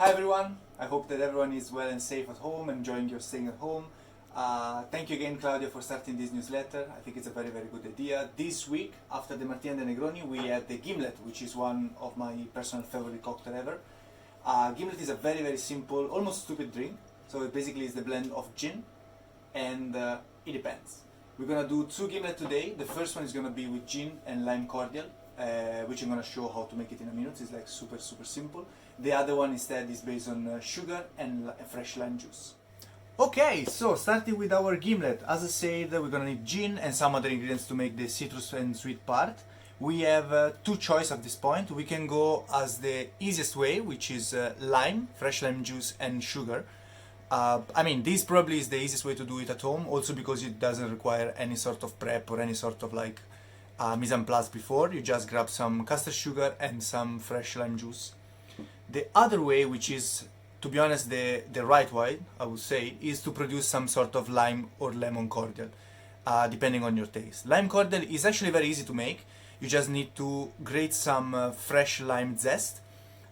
Hi everyone, I hope that everyone is well and safe at home, enjoying your staying at home. Thank you again, Claudia, for starting this newsletter. I think it's a very, very good idea. This week, after the Martini and the Negroni, we had the Gimlet, which is one of my personal favorite cocktail ever. Gimlet is a very, very simple, almost stupid drink. So it basically is the blend of gin and it depends. We're gonna do two Gimlet today. The first one is gonna be with gin and lime cordial, which I'm gonna show how to make it in a minute. It's like super, super simple. The other one instead is based on sugar and fresh lime juice. Okay, so starting with our gimlet, as I said, we're gonna need gin and some other ingredients to make the citrus and sweet part. We have two choices at this point. We can go as the easiest way, which is lime, fresh lime juice and sugar. This probably is the easiest way to do it at home, also because it doesn't require any sort of prep or any sort of like mise en place before. You just grab some custard sugar and some fresh lime juice. The other way, which is, to be honest, the right way, I would say, is to produce some sort of lime or lemon cordial, depending on your taste. Lime cordial is actually very easy to make. You just need to grate some fresh lime zest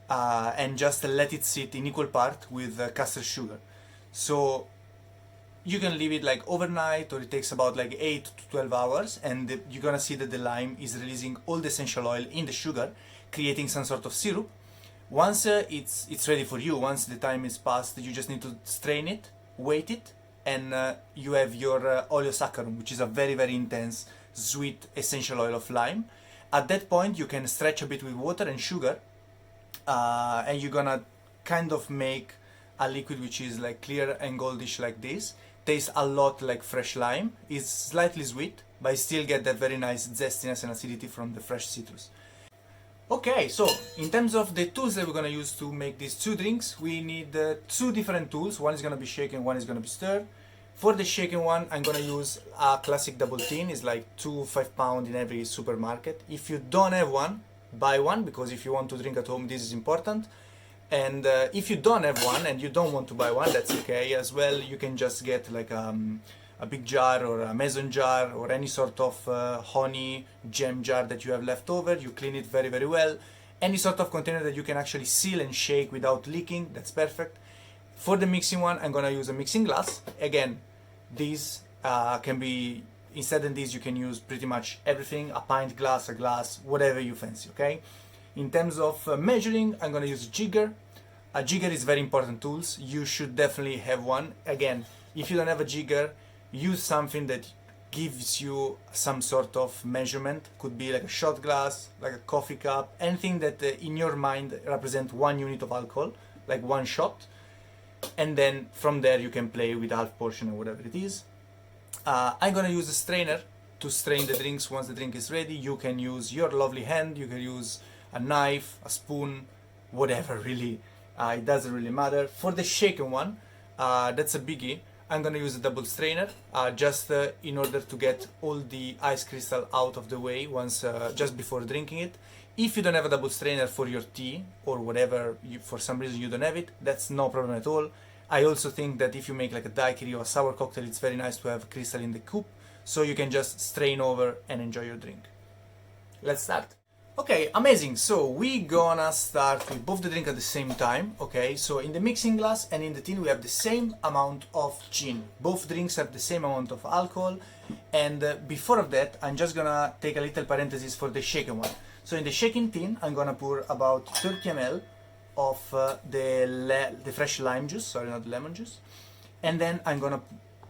and just let it sit in equal part with custard sugar. So you can leave it like overnight, or it takes about like 8 to 12 hours, and you're gonna see that the lime is releasing all the essential oil in the sugar, creating some sort of syrup. Once it's ready for you, once the time is passed, you just need to strain it, weight it, and you have your oleosaccharum, which is a very, very intense, sweet essential oil of lime. At that point, you can stretch a bit with water and sugar, and you're gonna kind of make a liquid which is like clear and goldish like this. Tastes a lot like fresh lime. It's slightly sweet, but you still get that very nice zestiness and acidity from the fresh citrus. Okay, so in terms of the tools that we're gonna use to make these two drinks, we need two different tools. One is gonna be shaken, one is gonna be stirred. For the shaken one, I'm gonna use a classic double tin. It's like 5 pounds in every supermarket. If you don't have one, buy one, because if you want to drink at home, this is important. And if you don't have one and you don't want to buy one, that's okay as well. You can just get like a big jar or a mason jar or any sort of honey gem jar that you have left over. You clean it very, very well. Any sort of container that you can actually seal and shake without leaking, that's perfect. For the mixing one, I'm gonna use a mixing glass. Again, these can be, instead of these, you can use pretty much everything, a pint glass, a glass, whatever you fancy, okay? In terms of measuring, I'm gonna use a jigger. A jigger is very important tool. You should definitely have one. Again, if you don't have a jigger, use something that gives you some sort of measurement. Could be like a shot glass, like a coffee cup, anything that in your mind represent 1 unit of alcohol, like one shot. And then from there you can play with half portion or whatever it is. I'm gonna use a strainer to strain the drinks once the drink is ready. You can use your lovely hand, you can use a knife, a spoon, whatever really. It doesn't really matter. For the shaken one, that's a biggie. I'm gonna use a double strainer just in order to get all the ice crystal out of the way once just before drinking it. If you don't have a double strainer for your tea or whatever, for some reason you don't have it, that's no problem at all. I also think that if you make like a daiquiri or a sour cocktail, it's very nice to have crystal in the cup, so you can just strain over and enjoy your drink. Let's start. Okay, amazing. So we gonna start with both the drink at the same time. Okay, so in the mixing glass and in the tin we have the same amount of gin. Both drinks have the same amount of alcohol. And before of that, I'm just gonna take a little parenthesis for the shaken one. So in the shaken tin, I'm gonna pour about 30 ml of the fresh lime juice, sorry, not the lemon juice. And then I'm gonna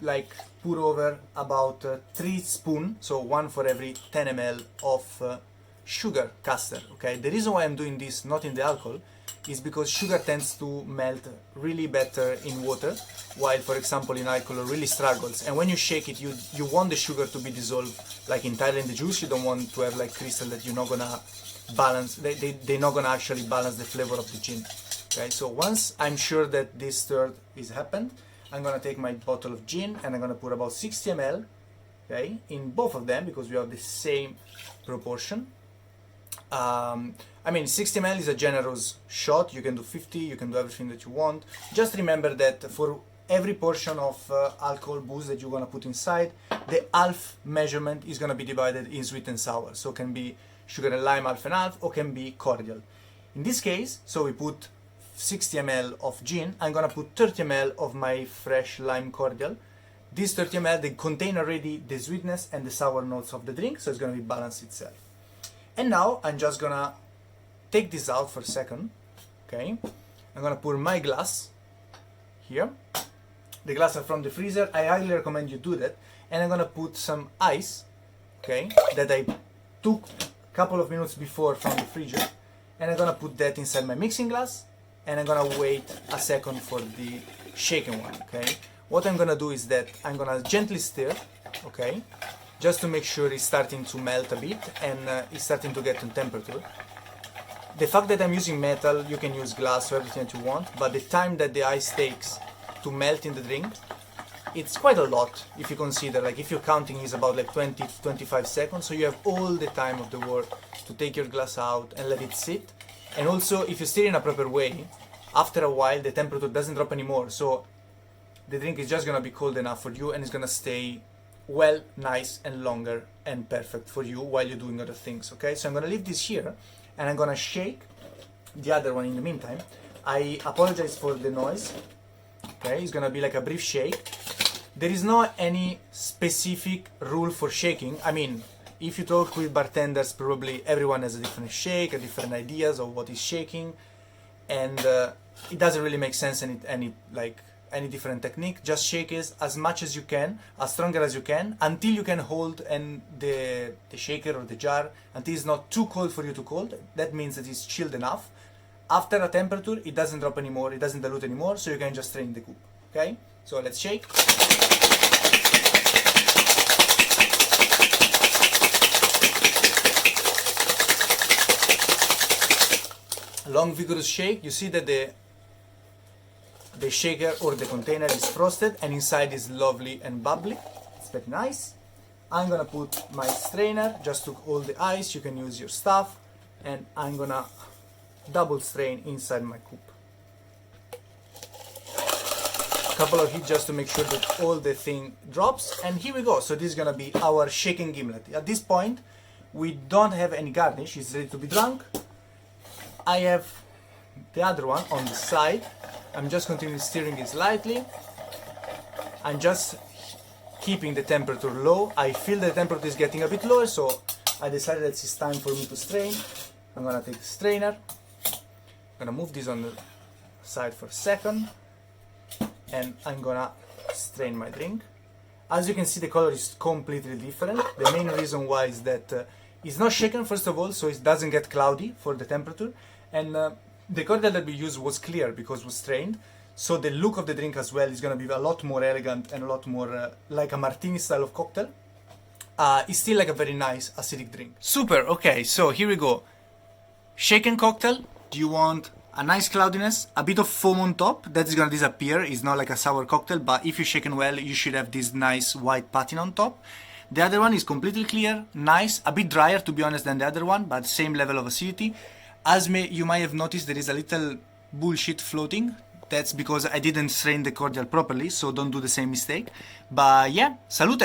like pour over about 3 spoons, so one for every 10 ml of sugar custard. Okay, the reason why I'm doing this not in the alcohol is because sugar tends to melt really better in water, while for example in alcohol it really struggles. And when you shake it, you want the sugar to be dissolved like entirely in the juice. You don't want to have like crystal that you're not gonna balance. They're not gonna actually balance the flavor of the gin. Okay, so once I'm sure that this third is happened, I'm gonna take my bottle of gin and I'm gonna put about 60 ml, okay, in both of them because we have the same proportion. 60 ml is a generous shot. You can do 50, you can do everything that you want. Just remember that for every portion of alcohol booze that you're gonna put inside, the half measurement is gonna be divided in sweet and sour. So it can be sugar and lime half and half, or can be cordial. In this case, so we put 60 ml of gin, I'm gonna put 30 ml of my fresh lime cordial. This 30 ml, they contain already the sweetness and the sour notes of the drink, so it's gonna be balanced itself. And now I'm just gonna take this out for a second, okay? I'm gonna pour my glass here. The glass are from the freezer. I highly recommend you do that. And I'm gonna put some ice, okay, that I took a couple of minutes before from the freezer. And I'm gonna put that inside my mixing glass. And I'm gonna wait a second for the shaken one, okay? What I'm gonna do is that I'm gonna gently stir, okay? Just to make sure it's starting to melt a bit and it's starting to get to temperature. The fact that I'm using metal, you can use glass or everything that you want, but the time that the ice takes to melt in the drink, it's quite a lot if you consider, like if you're counting is about like 20 to 25 seconds, so you have all the time of the world to take your glass out and let it sit. And also if you stir in a proper way, after a while the temperature doesn't drop anymore, so the drink is just gonna be cold enough for you and it's gonna stay well, nice and longer and perfect for you while you're doing other things, okay? So I'm gonna leave this here and I'm gonna shake the other one in the meantime. I apologize for the noise, okay? It's gonna be like a brief shake. There is not any specific rule for shaking. I mean, if you talk with bartenders, probably everyone has a different shake, a different ideas of what is shaking, and it doesn't really make sense any different technique. Just shake it as much as you can, as stronger as you can, until you can hold and the shaker or the jar until it's not too cold for you to cold. That means that it's chilled enough. After a temperature, it doesn't drop anymore, it doesn't dilute anymore, so you can just strain the coupe. Okay? So let's shake. Long vigorous shake. You see that the shaker or the container is frosted and inside is lovely and bubbly. It's very nice. I'm gonna put my strainer, just took all the ice, you can use your stuff, and I'm gonna double strain inside my coupe. Couple of hits just to make sure that all the thing drops, and here we go. So this is gonna be our shaken gimlet. At this point we don't have any garnish, it's ready to be drunk. I have the other one on the side. I'm just continuing stirring it slightly. I'm just keeping the temperature low. I feel the temperature is getting a bit lower, so I decided that it's time for me to strain. I'm gonna take the strainer. I'm gonna move this on the side for a second, and I'm gonna strain my drink. As you can see, the color is completely different. The main reason why is that it's not shaken, first of all, so it doesn't get cloudy for the temperature, and the cordial that we used was clear because it was strained, so the look of the drink as well is going to be a lot more elegant and a lot more like a martini style of cocktail. It's still like a very nice acidic drink. Super, okay, so here we go. Shaken cocktail. Do you want a nice cloudiness, a bit of foam on top? That is going to disappear. It's not like a sour cocktail, but if you shaken well, you should have this nice white patina on top. The other one is completely clear, nice, a bit drier to be honest than the other one, but same level of acidity. As you might have noticed, there is a little bullshit floating. That's because I didn't strain the cordial properly, so don't do the same mistake. But yeah, salute!